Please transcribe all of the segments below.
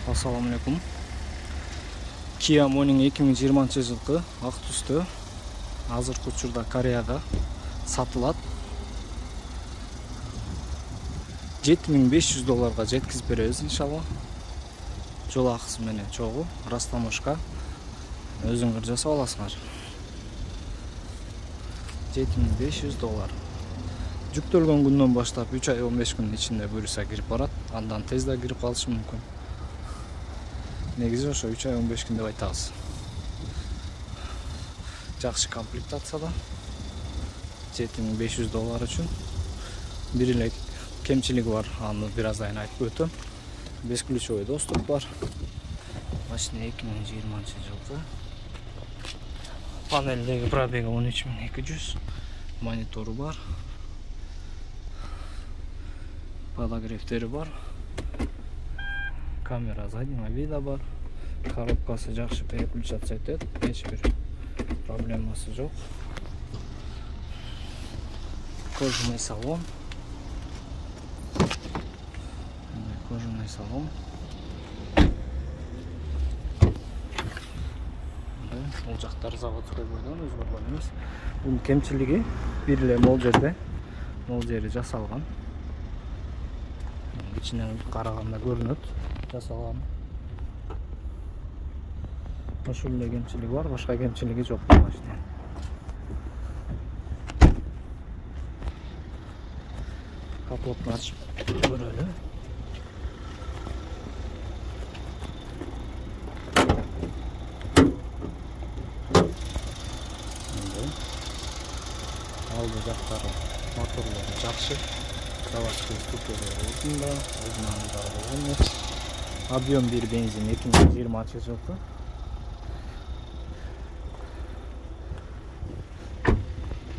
Assalamu alaikum. Kia Morning 2020-жылкы ак түстө азыркы учурда Кореяда сатылат. $7500 жеткизип беребиз иншалла. Жол акысы менен чогуу растамошка өзүңөр жасап аласыңар. $7500. Жүктөлгөн күндөн баштап 3 ай 15 күндүн ичинде буюрса кирип барат. Андан тез да кирип калышы мүмкүн. Негизи ошо 3 ай 15 күн деп айтабыз. Жакшы комплектацияда $7500 үчүн. Бир эле кемчилиги бар, аны бир аз айын айтып өтөм. Бесключовой доступ бар. Машина 2020-жылкы. Панелдеги пробеги 13200. Монитору бар. Подогревтери бар. Камера заднего вида бар. Коробкасы жакшы переключаться этет. Эч бир проблемасы жок. Кожаный салон. Кожаный салон. Бул жактар заводской бойдон өзгөргөн эмес. Бунун кемчилиги бир эле могул жери жасалган. İçinden karaganda görünüp жасалган. Ошол эле кемчилиги бар, башка кемчилиги жок бул машина. Капотун ачып көрөлү. Алды жактары моторлору жакшы. Заводской ступелери ордунда, өзүнүн болгон. Объем 1 бензин 2020-жылкы.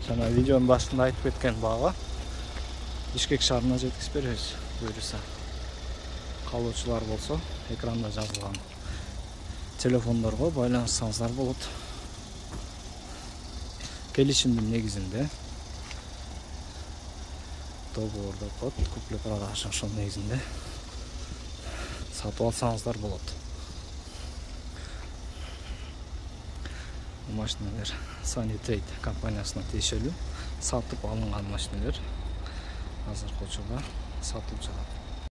Жана видеонун башында айтып кеткен бага Бишкек шаарына жеткизип беребиз. Буюрса калуучулар болсо экранда жазылган телефондорго байланыссаңыздар болот. Келишимдин негизинде договордо код купле продажа ошол негизинде сатып алсаңыздар болот. Машиналар Sunny Trade компаниясына тиешелүү сатып алынган машиналар азыркы учурда сатылып жатат.